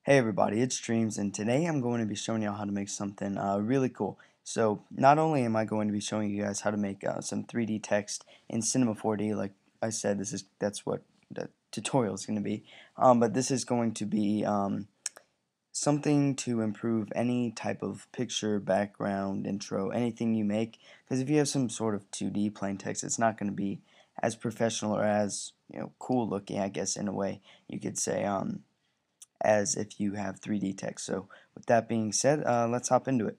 Hey everybody, it's Dreams, and today I'm going to be showing you how to make something really cool. So not only am I going to be showing you guys how to make some 3D text in Cinema 4D, like I said, that's what the tutorial is going to be, but this is going to be something to improve any type of picture, background, intro, anything you make. Because if you have some sort of 2D plain text, it's not going to be as professional or as cool looking, I guess, in a way you could say. As if you have 3D text. So with that being said, let's hop into it.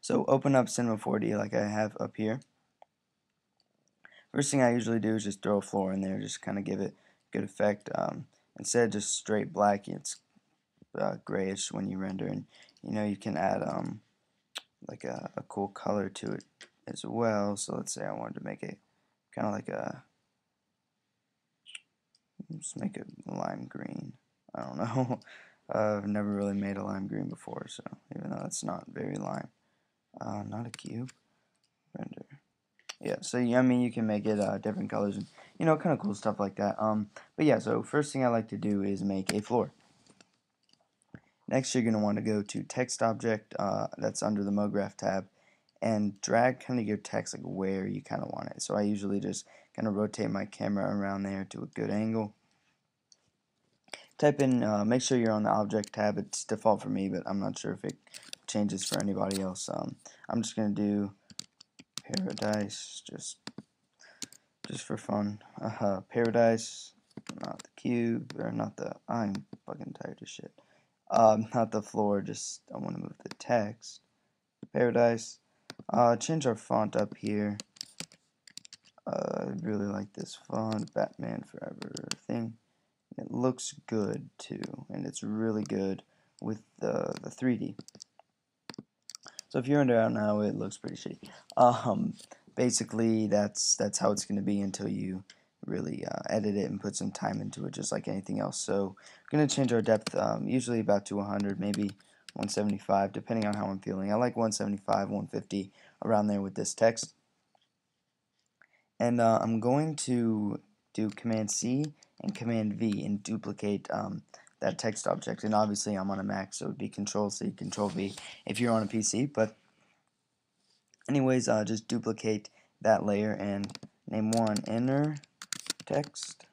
So open up Cinema 4D like I have up here. First thing I usually do is just throw a floor in there, just kind of give it good effect. Instead of just straight black, it's grayish when you render, and you can add like a cool color to it as well. So let's say I wanted to make it kind of like just make it lime green. I don't know. I've never really made a lime green before, so even though it's not very lime. Not a cube. Render. Yeah, so I mean, you can make it different colors and kind of cool stuff like that. But yeah, so first thing I like to do is make a floor. Next, you're going to want to go to Text Object, that's under the MoGraph tab, and drag kind of your text like where you kind of want it. So I usually just kind of rotate my camera around there to a good angle. Type in, make sure you're on the Object tab. It's default for me, but I'm not sure if it changes for anybody else. I'm just going to do Paradise, just for fun. Paradise, not the cube, or not the. I'm fucking tired of shit. Not the floor. Just I want to move the text. Paradise. Change our font up here. I really like this font, Batman Forever thing. It looks good too, and it's really good with the 3D. So if you're into it now, it looks pretty shitty. Basically, that's how it's going to be until you really edit it and put some time into it, just like anything else. So we're going to change our depth, usually about to 100, maybe 175, depending on how I'm feeling. I like 175, 150, around there with this text. And I'm going to do Command C and Command V and duplicate that text object. And obviously I'm on a Mac, so it would be Control C, Control V if you're on a PC. But anyways, just duplicate that layer and name one inner text,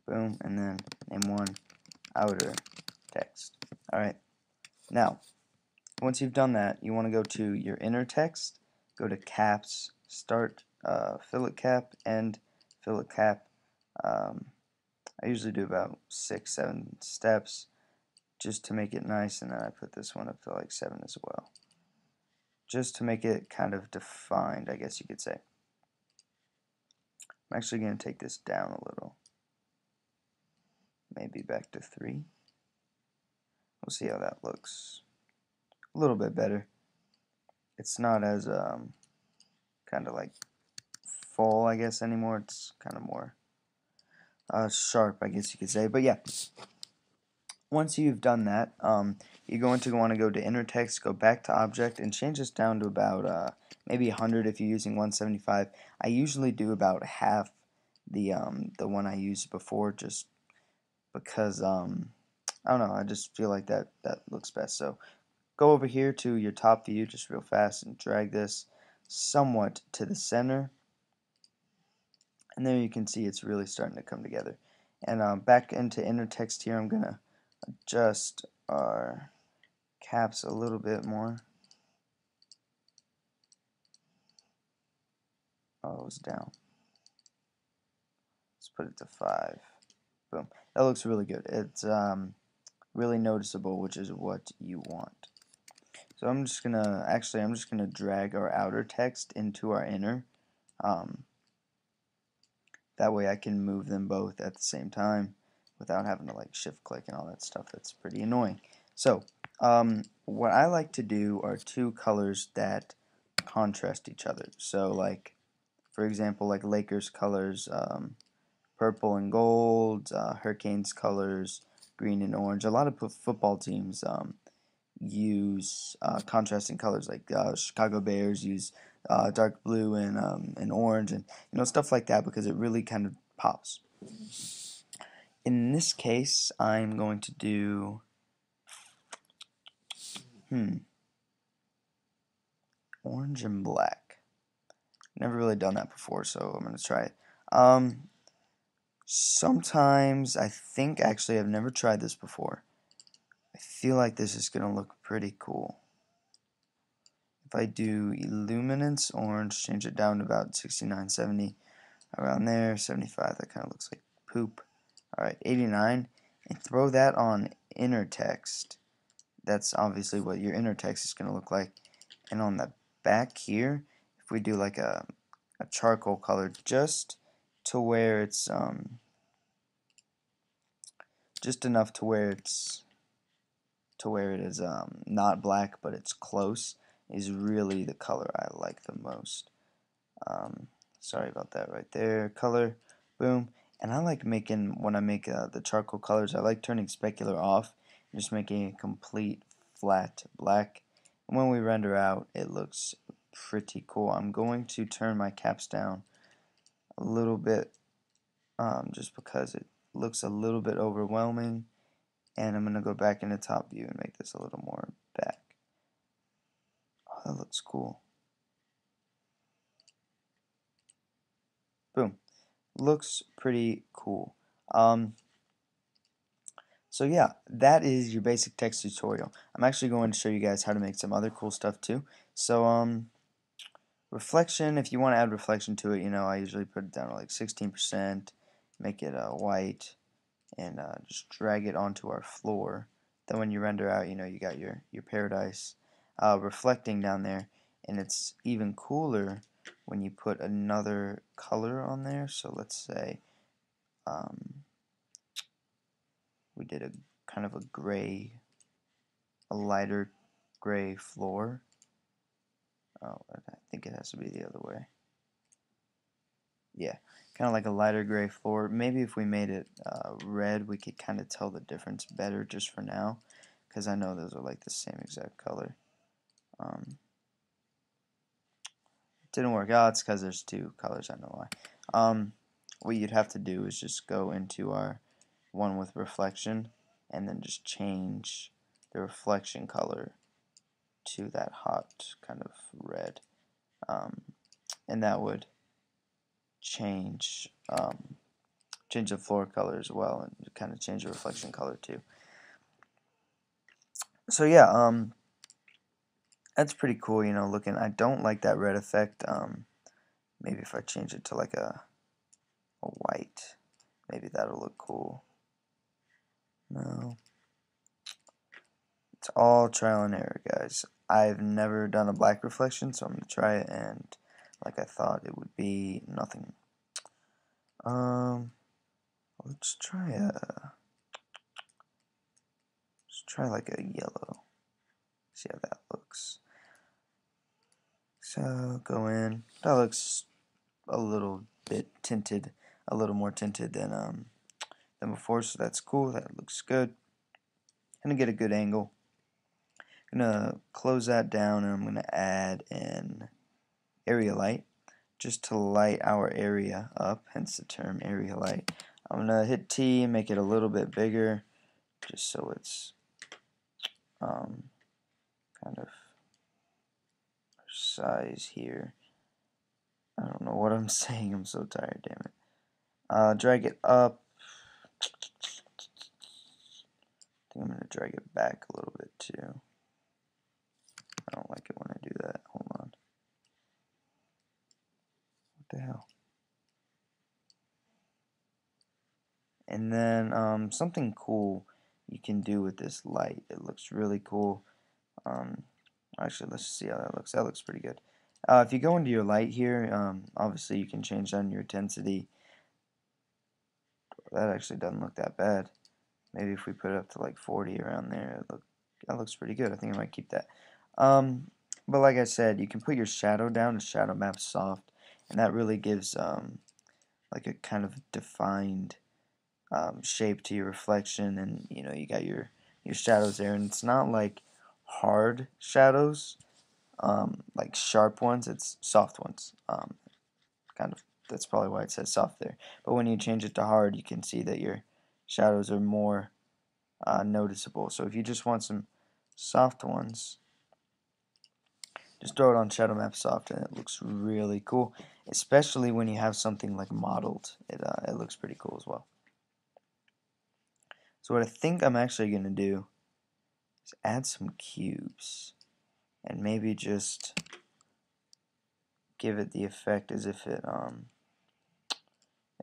boom, and then name one outer text. Alright, now once you've done that, you want to go to your inner text, go to caps, start fillet cap, end fillet cap. I usually do about 6-7 steps just to make it nice, and then I put this one up to like 7 as well, just to make it kind of defined, I guess you could say. I'm actually going to take this down a little, maybe back to 3. We'll see how that looks. A little bit better. It's not as kind of like full, I guess, anymore. It's kind of more sharp, I guess you could say. But yeah, once you've done that, you're going to want to go to inner text, go back to object, and change this down to about maybe 100 if you're using 175. I usually do about half the one I used before, just because I don't know, I just feel like that looks best. So go over here to your top view just real fast and drag this somewhat to the center, and there you can see it's really starting to come together. And back into inner text here, I'm gonna adjust our caps a little bit more. Oh, it was down. Let's put it to 5. Boom. That looks really good. It's really noticeable, which is what you want. So I'm just gonna drag our outer text into our inner. That way I can move them both at the same time without having to like shift click and all that stuff. That's pretty annoying. So what I like to do are two colors that contrast each other. So like, for example, like Lakers colors, purple and gold, Hurricanes colors, green and orange. A lot of football teams use contrasting colors, like Chicago Bears use dark blue and orange, and stuff like that, because it really kind of pops. In this case, I'm going to do Orange and black. Never really done that before, so I'm gonna try it. Sometimes I think actually I've never tried this before. I feel like this is gonna look pretty cool. If I do illuminance orange, change it down to about 69, 70, around there, 75, that kind of looks like poop. Alright, 89, and throw that on inner text. That's obviously what your inner text is going to look like. And on the back here, if we do like a charcoal color, just to where it's just enough to where it is not black but it's close, is really the color I like the most. Sorry about that right there. Color, boom. And I like making, when I make the charcoal colors, I like turning specular off and just making a complete flat black. And when we render out, it looks pretty cool. I'm going to turn my caps down a little bit just because it looks a little bit overwhelming. And I'm going to go back into top view and make this a little more back. Oh, that looks cool. Boom. Looks pretty cool. So yeah, that is your basic text tutorial. I'm actually going to show you guys how to make some other cool stuff too. So reflection, if you want to add reflection to it, you know, I usually put it down to like 16%, make it white, and just drag it onto our floor. Then when you render out, you know, you got your paradise reflecting down there, and it's even cooler when you put another color on there. So let's say we did a kind of a gray, a lighter gray floor. Oh, I think it has to be the other way. Yeah, kind of like a lighter gray floor. Maybe if we made it red, we could kind of tell the difference better just for now, because I know those are like the same exact color. Didn't work out. It's because there's two colors. I know why. What you'd have to do is just go into our one with reflection and then just change the reflection color to that hot kind of red, and that would change change the floor color as well, and kind of change the reflection color too. So yeah, that's pretty cool, you know, looking. I don't like that red effect. Maybe if I change it to like a white, maybe that'll look cool. No, it's all trial and error, guys. I've never done a black reflection, so I'm gonna try it, and like I thought it would be nothing. Let's try like a yellow. See how that looks. So go in. That looks a little bit tinted, a little more tinted than before, so that's cool. That looks good. Gonna get a good angle. Gonna close that down, and I'm gonna add an area light just to light our area up, hence the term area light. I'm gonna hit T and make it a little bit bigger, just so it's kind of size here. I don't know what I'm saying. I'm so tired, damn it. Drag it up. I think I'm going to drag it back a little bit too. I don't like it when I do that. Hold on. What the hell? And then something cool you can do with this light. It looks really cool. Actually, let's see how that looks. That looks pretty good. If you go into your light here, obviously you can change down your intensity. That actually doesn't look that bad. Maybe if we put it up to like 40 around there, that looks pretty good. I think I might keep that. But like I said, you can put your shadow down. The shadow map soft, and that really gives like a kind of defined shape to your reflection, and you know you got your shadows there, and it's not like hard shadows, like sharp ones. It's soft ones. Kind of. That's probably why it says soft there. But when you change it to hard, you can see that your shadows are more noticeable. So if you just want some soft ones, just throw it on Shadow Map Soft and it looks really cool, especially when you have something like modeled. It looks pretty cool as well. So what I think I'm actually going to do is add some cubes and maybe just give it the effect as if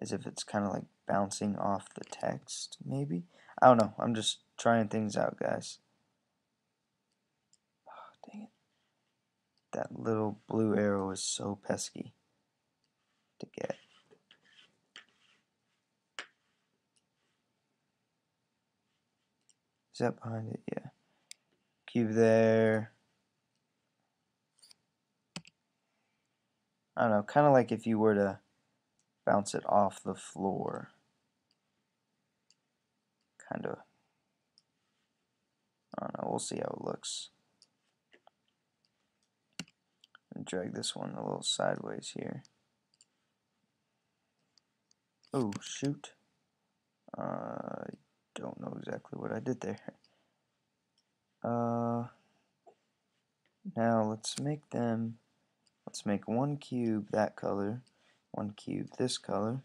it's kind of like bouncing off the text, maybe. I don't know. I'm just trying things out, guys. Oh, dang it. That little blue arrow is so pesky to get. Is that behind it? Yeah. Cube there. I don't know. Kind of like if you were to bounce it off the floor. Kind of. I don't know. We'll see how it looks. And drag this one a little sideways here. Oh, shoot. I don't know exactly what I did there. Now let's make one cube that color, one cube this color,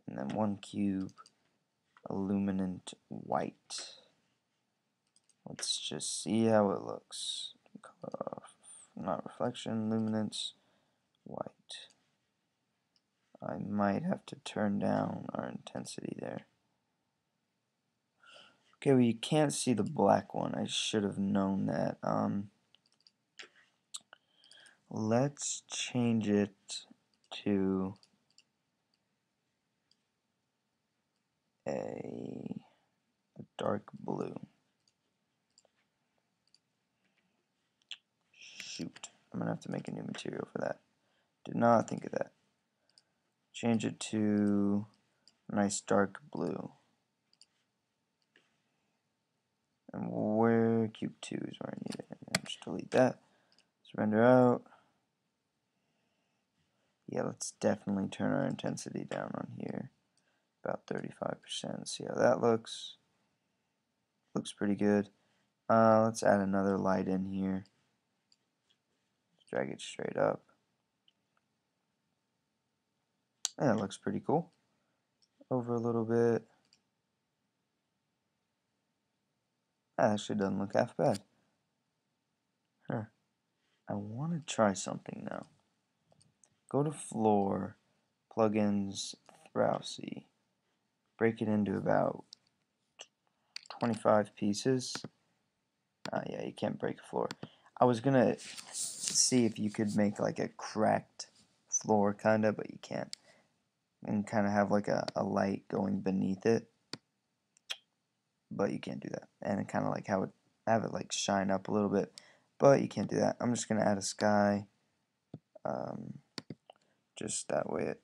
and then one cube illuminant white. Let's just see how it looks. Not reflection, luminance, white. I might have to turn down our intensity there. Okay, well you can't see the black one. I should have known that. Let's change it to a dark blue. Shoot, I'm gonna have to make a new material for that. Did not think of that. Change it to a nice dark blue. And where cube 2 is where I need it. And just delete that. Let's render out. Yeah, let's definitely turn our intensity down on here. About 35%. See how that looks. Looks pretty good. Let's add another light in here. Drag it straight up. And that looks pretty cool. Over a little bit. That actually doesn't look half bad. Huh. I want to try something now. Go to Floor, Plugins, Browsy. Break it into about 25 pieces. Yeah, you can't break a floor. I was gonna see if you could make like a cracked floor kinda, but you can't. And kinda have like a light going beneath it. But you can't do that. And it kinda like have it like shine up a little bit. But you can't do that. I'm just gonna add a sky. Just that way it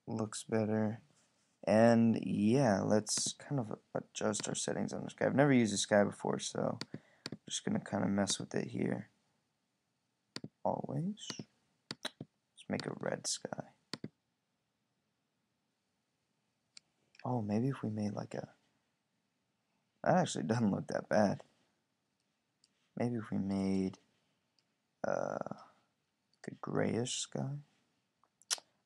looks better. And yeah, let's kind of adjust our settings on the sky. I've never used a sky before, so I'm just gonna kind of mess with it here. Always. Let's make a red sky. Oh, maybe if we made like a... That actually doesn't look that bad. Maybe if we made a grayish sky.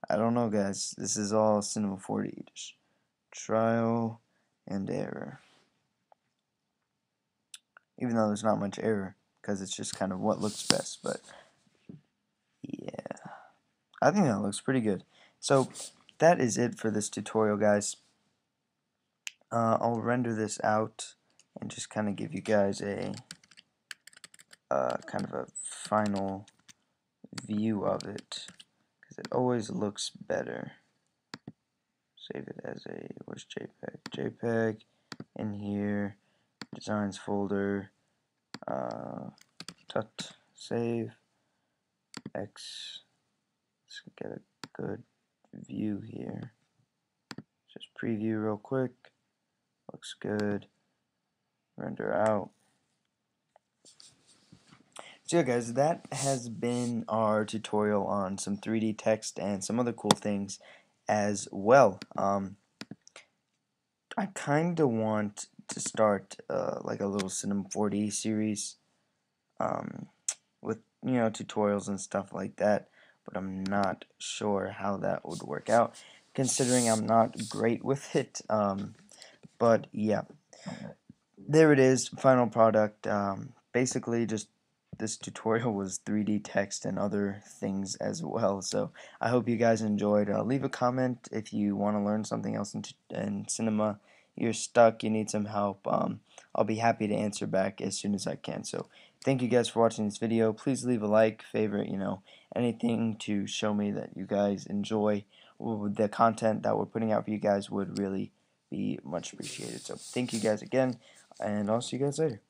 I don't know, guys. This is all Cinema 4D. Just trial and error. Even though there's not much error, because it's just kind of what looks best. But yeah, I think that looks pretty good. So that is it for this tutorial, guys. I'll render this out and just kind of give you guys a kind of a final view of it, because it always looks better. Save it as a, where's JPEG? JPEG in here, designs folder, tut, save, X. Let's get a good view here. Just preview real quick. Looks good. Render out. So yeah, guys, that has been our tutorial on some 3D text and some other cool things as well. I kind of want to start like a little Cinema 4D series with tutorials and stuff like that, but I'm not sure how that would work out, considering I'm not great with it. But yeah, there it is, final product. Basically, just this tutorial was 3D text and other things as well. So I hope you guys enjoyed. Leave a comment if you want to learn something else in cinema. You're stuck, you need some help. I'll be happy to answer back as soon as I can. So thank you guys for watching this video. Please leave a like, favorite, anything to show me that you guys enjoy the content that we're putting out for you guys would really be much appreciated. So thank you guys again, and I'll see you guys later.